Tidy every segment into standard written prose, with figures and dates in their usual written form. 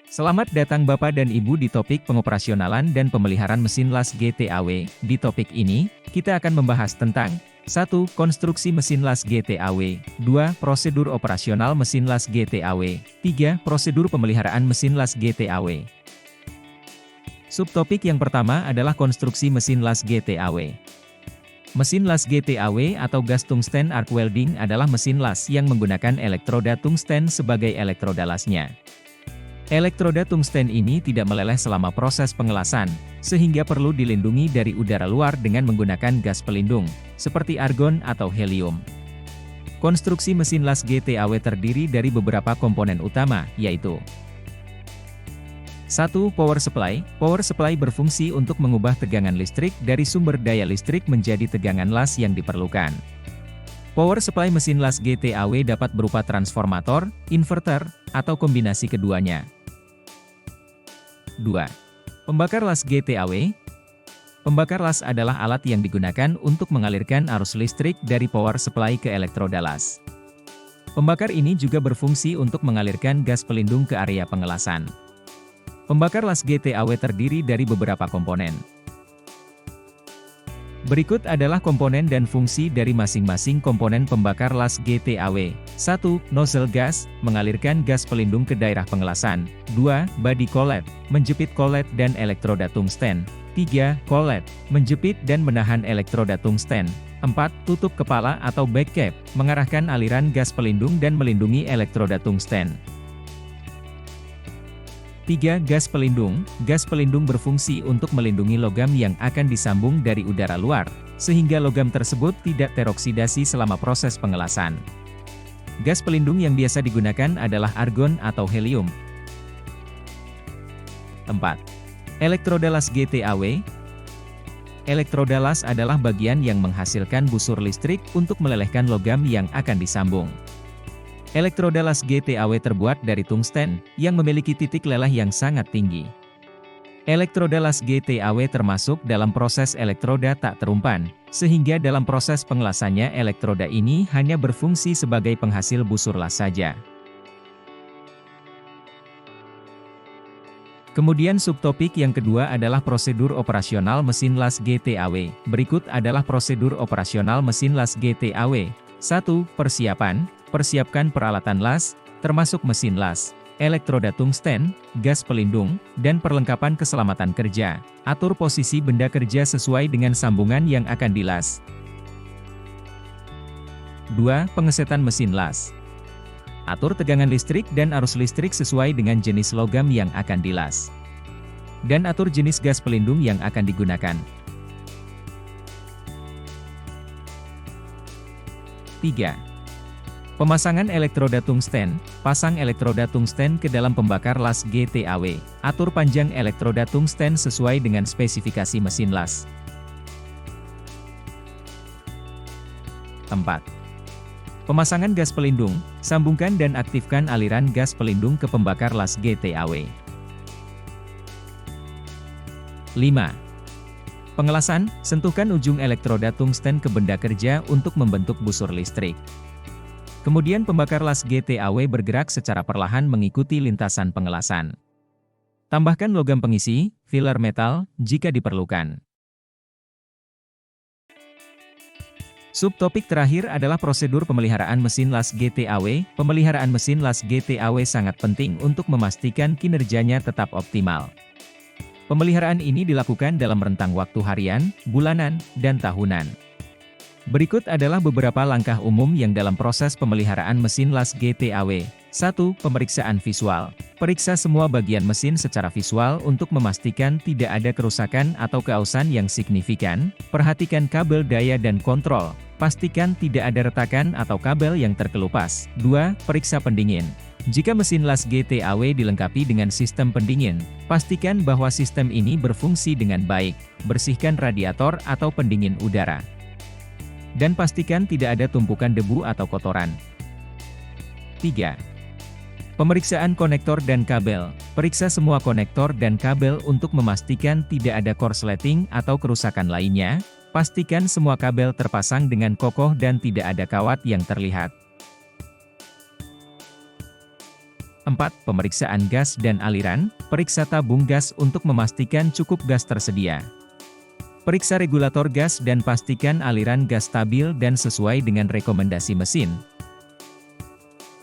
Selamat datang Bapak dan Ibu di topik pengoperasionalan dan pemeliharaan mesin las GTAW. Di topik ini, kita akan membahas tentang 1. Konstruksi mesin las GTAW 2. Prosedur operasional mesin las GTAW 3. Prosedur pemeliharaan mesin las GTAW. Subtopik yang pertama adalah konstruksi mesin las GTAW. Mesin las GTAW atau gas tungsten arc welding adalah mesin las yang menggunakan elektroda tungsten sebagai elektroda lasnya. Elektroda tungsten ini tidak meleleh selama proses pengelasan, sehingga perlu dilindungi dari udara luar dengan menggunakan gas pelindung, seperti argon atau helium. Konstruksi mesin las GTAW terdiri dari beberapa komponen utama, yaitu 1. Power supply. Power supply berfungsi untuk mengubah tegangan listrik dari sumber daya listrik menjadi tegangan las yang diperlukan. Power supply mesin las GTAW dapat berupa transformator, inverter, atau kombinasi keduanya. 2. Pembakar las GTAW. Pembakar las adalah alat yang digunakan untuk mengalirkan arus listrik dari power supply ke elektroda las. Pembakar ini juga berfungsi untuk mengalirkan gas pelindung ke area pengelasan. Pembakar las GTAW terdiri dari beberapa komponen. Berikut adalah komponen dan fungsi dari masing-masing komponen pembakar las GTAW. 1. Nozzle gas, mengalirkan gas pelindung ke daerah pengelasan. 2. Body collet, menjepit collet dan elektroda tungsten. 3. Collet, menjepit dan menahan elektroda tungsten. 4. Tutup kepala atau back cap, mengarahkan aliran gas pelindung dan melindungi elektroda tungsten. 3. Gas pelindung. Gas pelindung berfungsi untuk melindungi logam yang akan disambung dari udara luar, sehingga logam tersebut tidak teroksidasi selama proses pengelasan. Gas pelindung yang biasa digunakan adalah argon atau helium. 4. Elektroda las GTAW. Elektroda las adalah bagian yang menghasilkan busur listrik untuk melelehkan logam yang akan disambung. Elektroda las GTAW terbuat dari tungsten, yang memiliki titik leleh yang sangat tinggi. Elektroda las GTAW termasuk dalam proses elektroda tak terumpan, sehingga dalam proses pengelasannya elektroda ini hanya berfungsi sebagai penghasil busur las saja. Kemudian subtopik yang kedua adalah prosedur operasional mesin las GTAW. Berikut adalah prosedur operasional mesin las GTAW. 1. Persiapan. Persiapkan peralatan las, termasuk mesin las, elektroda tungsten, gas pelindung, dan perlengkapan keselamatan kerja. Atur posisi benda kerja sesuai dengan sambungan yang akan dilas. 2. Pengesetan mesin las. Atur tegangan listrik dan arus listrik sesuai dengan jenis logam yang akan dilas. Dan atur jenis gas pelindung yang akan digunakan. 3. Pemasangan elektroda tungsten. Pasang elektroda tungsten ke dalam pembakar las GTAW. Atur panjang elektroda tungsten sesuai dengan spesifikasi mesin las. 4. Pemasangan gas pelindung. Sambungkan dan aktifkan aliran gas pelindung ke pembakar las GTAW. 5. Pengelasan. Sentuhkan ujung elektroda tungsten ke benda kerja untuk membentuk busur listrik. Kemudian pembakar las GTAW bergerak secara perlahan mengikuti lintasan pengelasan. Tambahkan logam pengisi, filler metal, jika diperlukan. Subtopik terakhir adalah prosedur pemeliharaan mesin las GTAW. Pemeliharaan mesin las GTAW sangat penting untuk memastikan kinerjanya tetap optimal. Pemeliharaan ini dilakukan dalam rentang waktu harian, bulanan, dan tahunan. Berikut adalah beberapa langkah umum yang dalam proses pemeliharaan mesin las GTAW. 1. Pemeriksaan visual. Periksa semua bagian mesin secara visual untuk memastikan tidak ada kerusakan atau keausan yang signifikan. Perhatikan kabel daya dan kontrol. Pastikan tidak ada retakan atau kabel yang terkelupas. 2. Periksa pendingin. Jika mesin las GTAW dilengkapi dengan sistem pendingin, pastikan bahwa sistem ini berfungsi dengan baik. Bersihkan radiator atau pendingin udara. Dan pastikan tidak ada tumpukan debu atau kotoran. 3. Pemeriksaan konektor dan kabel. Periksa semua konektor dan kabel untuk memastikan tidak ada korsleting atau kerusakan lainnya. Pastikan semua kabel terpasang dengan kokoh dan tidak ada kawat yang terlihat. 4. Pemeriksaan gas dan aliran, periksa tabung gas untuk memastikan cukup gas tersedia. Periksa regulator gas dan pastikan aliran gas stabil dan sesuai dengan rekomendasi mesin.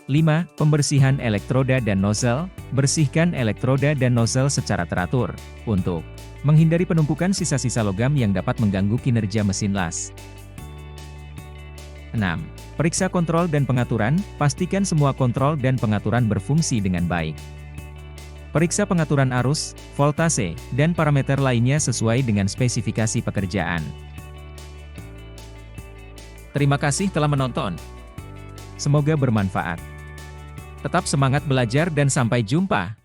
5. Pembersihan elektroda dan nozzle, bersihkan elektroda dan nozzle secara teratur, untuk menghindari penumpukan sisa-sisa logam yang dapat mengganggu kinerja mesin las. 6. Periksa kontrol dan pengaturan, pastikan semua kontrol dan pengaturan berfungsi dengan baik. Periksa pengaturan arus, voltase, dan parameter lainnya sesuai dengan spesifikasi pekerjaan. Terima kasih telah menonton. Semoga bermanfaat. Tetap semangat belajar dan sampai jumpa.